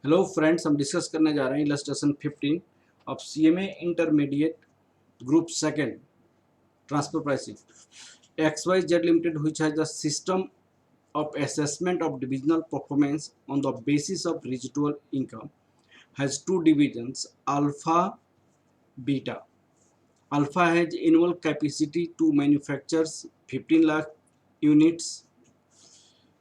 Hello friends, हम discuss करने जा रहे हैं illustration 15 of CMA intermediate group second transfer pricing X Y Z limited which has the system of assessment of divisional performance on the basis of residual income has two divisions alpha beta. Alpha has annual capacity to manufacture 15 lakh units.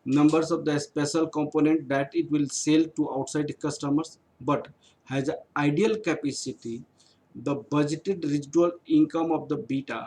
Numbers of the special component that it will sell to outside customers, but has ideal capacity. The budgeted residual income of the beta,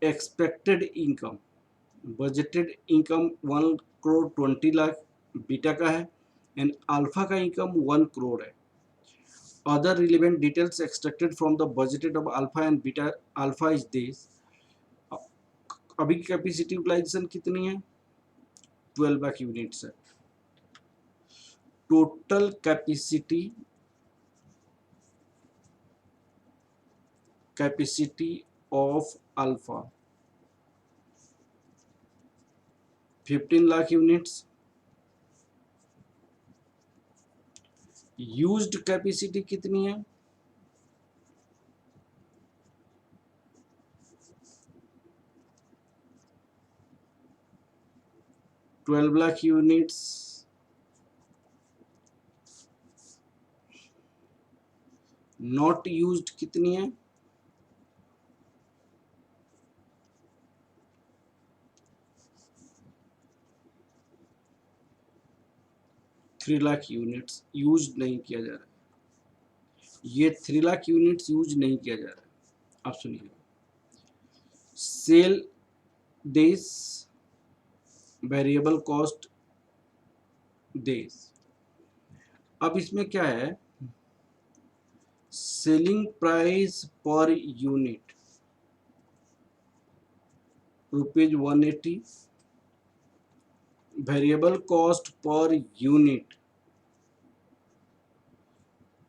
expected income, budgeted income 1 crore 20 lakh beta का है and alpha का income 1 crore है. Other relevant details extracted from the budgeted of alpha and beta. Alpha is this. अभी की capacity utilisation कितनी है? 12 lakh units है. Total capacity of alpha 15 lakh units. Used capacity कितनी है? 12 लाख यूनिट्स. नॉट यूज्ड कितनी है? 3 लाख यूनिट्स यूज नहीं किया जा रहा है. ये 3 लाख यूनिट्स यूज नहीं किया जा रहा है. आप सुनिए. Sale this variable cost this. अब इसमें क्या है? Selling price per unit ₹180. Variable cost per unit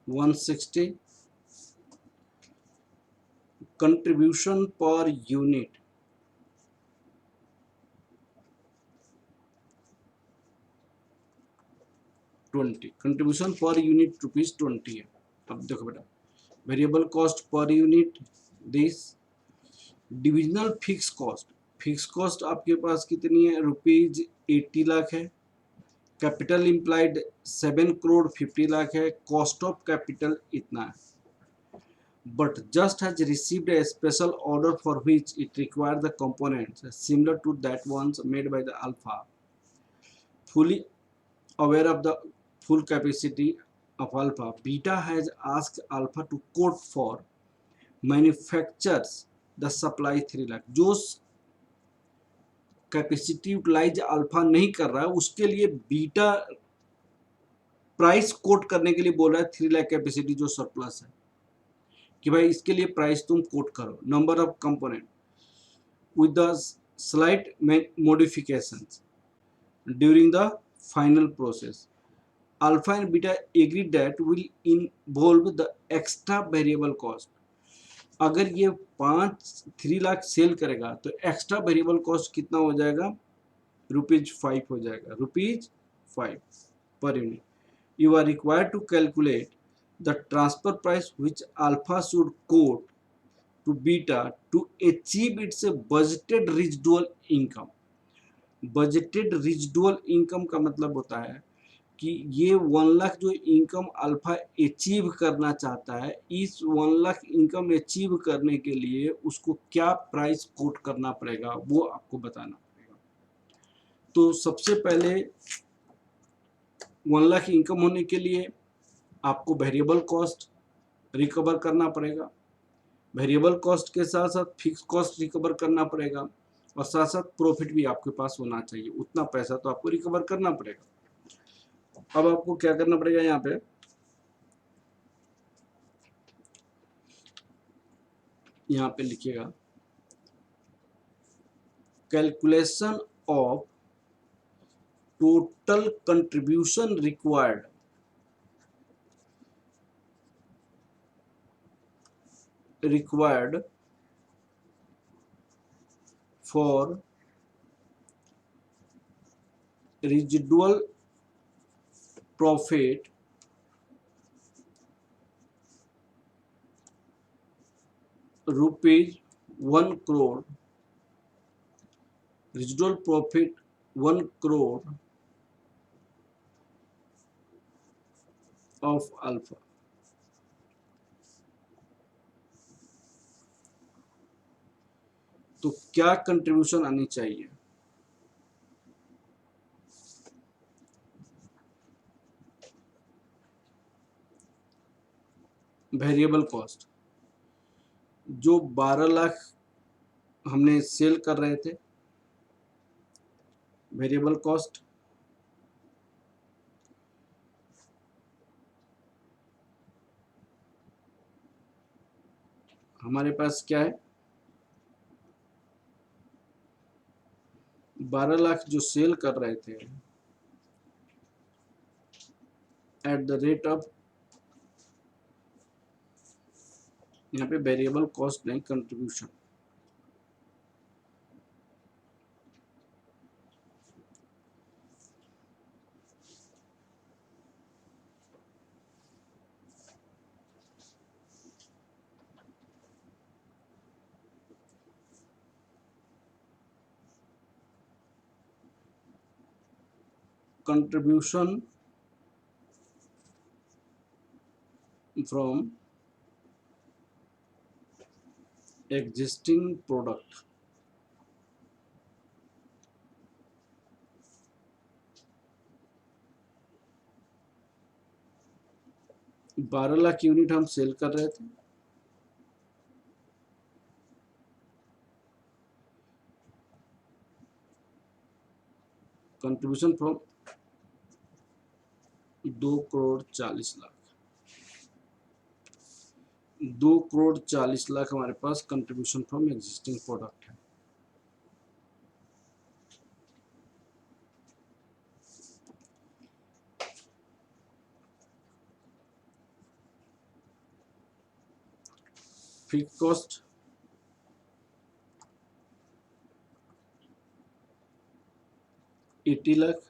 160. Contribution per unit 20. Contribution per unit ₹20 है. अब देखो बेटा, variable cost per unit this. Divisional fixed cost आपके पास कितनी है? ₹80 लाख है. कैपिटल इम्प्लाइड 7 करोड़ 50 लाख है. कॉस्ट ऑफ कैपिटल इतना है. but just has received a special order for which it requires the components similar to that ones made by the alpha. Fully aware of the full capacity of alpha, beta has asked alpha to quote for manufactures the supply 3 lakh. जो capacity utilise alpha नहीं कर रहा है उसके लिए beta price quote करने के लिए बोल रहा है 3 लाख कैपेसिटी जो सरप्लस है कि भाई इसके लिए प्राइस तुम कोट करो. Number of component with the slight modifications during the final process. Alpha and beta agreed that will involve the extra variable cost. अगर ये 3 लाख सेल करेगा तो एक्स्ट्रा वेरिएबल कॉस्ट कितना हो जाएगा? ₹5 हो जाएगा. ₹5 per unit. You are required to calculate the transfer price which alpha should quote to beta to achieve its budgeted residual income. Budgeted residual income का मतलब होता है कि ये 1 लाख जो इनकम अल्फा अचीव करना चाहता है, इस 1 लाख इनकम अचीव करने के लिए उसको क्या प्राइस कोट करना पड़ेगा वो आपको बताना पड़ेगा. तो सबसे पहले 1 लाख इनकम होने के लिए आपको वेरिएबल कॉस्ट रिकवर करना पड़ेगा. वेरिएबल कॉस्ट के साथ साथ फिक्स कॉस्ट रिकवर करना पड़ेगा और साथ साथ प्रॉफिट भी आपके पास होना चाहिए. उतना पैसा तो आपको रिकवर करना पड़ेगा. अब आपको क्या करना पड़ेगा? यहाँ पे लिखिएगा calculation of total contribution required for residual profit rupees 1 crore, residual profit 1 crore of alpha. तो क्या कंट्रीब्यूशन आनी चाहिए? वेरिएबल कॉस्ट जो 12 लाख हमने सेल कर रहे थे, वेरिएबल कॉस्ट हमारे पास क्या है, 12 लाख जो सेल कर रहे थे एट द रेट ऑफ, यहाँ पे वेरिएबल कॉस्ट नहीं, contribution, contribution from existing product, बारह लाख यूनिट हम सेल कर रहे थे, कंट्रीब्यूशन फ्रॉम 2,40,00,000, 2,40,00,000 हमारे पास कंट्रीब्यूशन फ्रॉम एग्जिस्टिंग प्रोडक्ट है। Fix cost ₹80,00,000,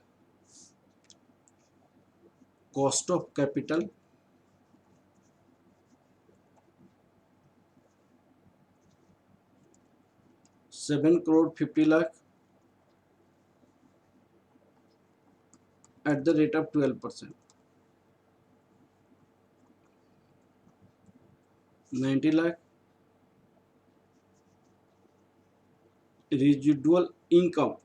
cost of capital ₹7,50,00,000 at the rate of 12%, 90,00,000 residual income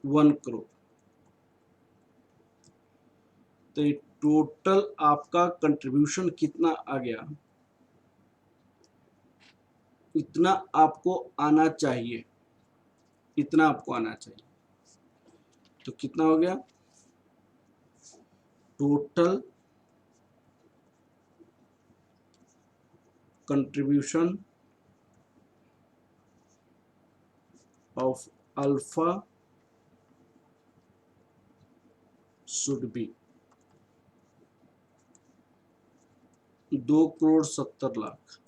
1 crore। तो ये टोटल आपका कंट्रीब्यूशन कितना आ गया, इतना आपको आना चाहिए, इतना आपको आना चाहिए। तो कितना हो गया total contribution of alpha should be 2,70,00,000,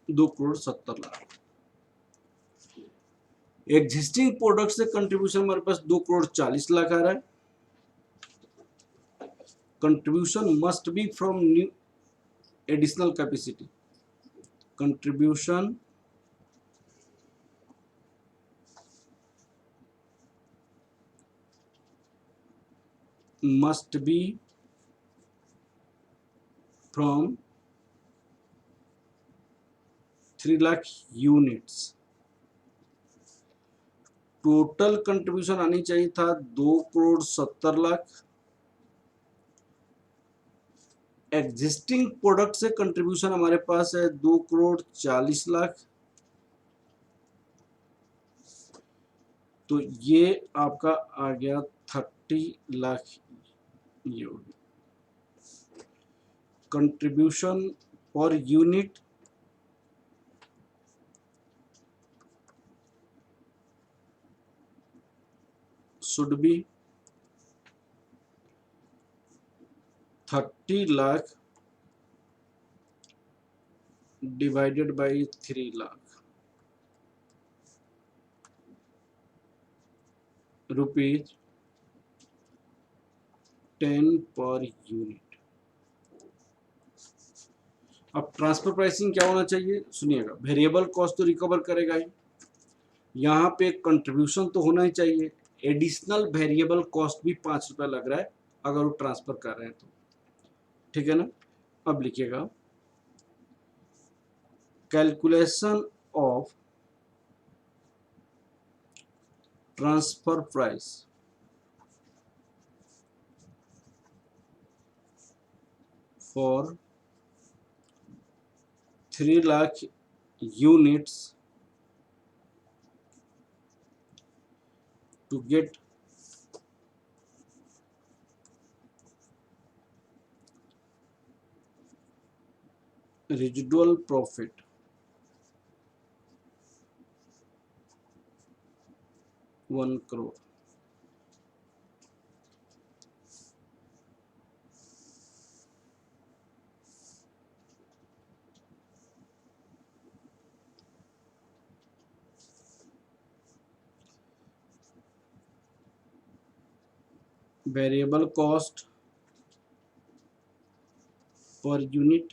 2,70,00,000। Existing product से कंट्रीब्यूशन हमारे पास 2,40,00,000 आ रहा है। Contribution must be from new additional capacity, contribution must be from 3 lakh units. Total contribution आनी चाहिए था 2,70,00,000। एग्जिस्टिंग प्रोडक्ट से कंट्रीब्यूशन हमारे पास है 2,40,00,000। तो ये आपका आ गया 30 lakh unit. Contribution per unit should be 30 lakh divided by 3 lakh rupees 10 per unit. अब ट्रांसफर प्राइसिंग क्या होना चाहिए, सुनिएगा, वेरिएबल कॉस्ट तो रिकवर करेगा ही, यहाँ पे कंट्रीब्यूशन तो होना ही चाहिए, एडिशनल वेरिएबल कॉस्ट भी 5 रुपया लग रहा है अगर वो ट्रांसफर कर रहे हैं तो, ठीक है ना। अब लिखिएगा calculation of transfer price for 3 lakh units to get residual profit ₹1 crore। Variable cost per unit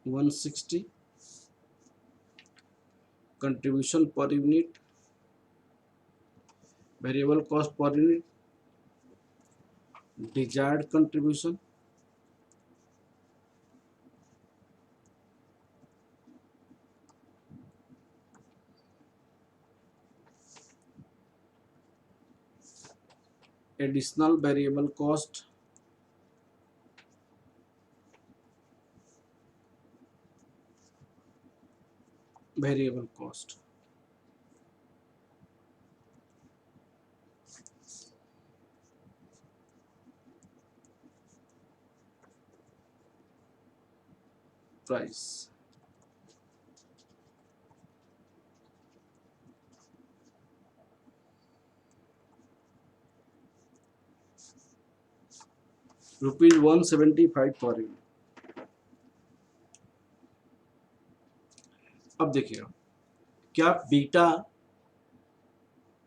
160, contribution per unit, variable cost per unit, desired contribution, additional variable cost, variable cost. Price ₹175 per unit. अब देखिएगा, क्या beta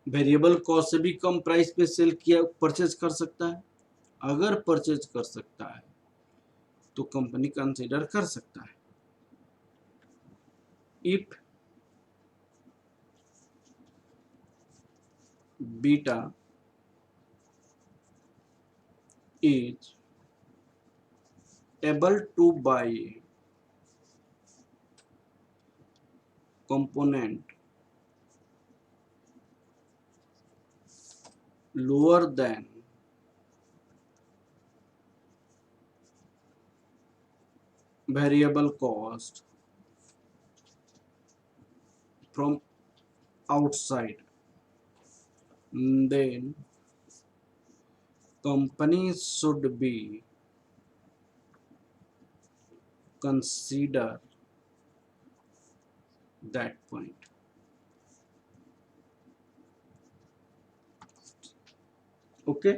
variable cost से भी कम price पे cell किया purchase कर सकता है? अगर परचेज कर सकता है तो कंपनी कंसीडर कर सकता है। If beta is able to buy component lower than variable cost from outside, then company should be consider that point। Okay,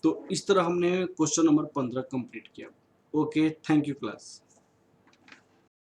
तो इस तरह हमने क्वेश्चन नंबर 15 कंप्लीट किया। Okay, thank you class.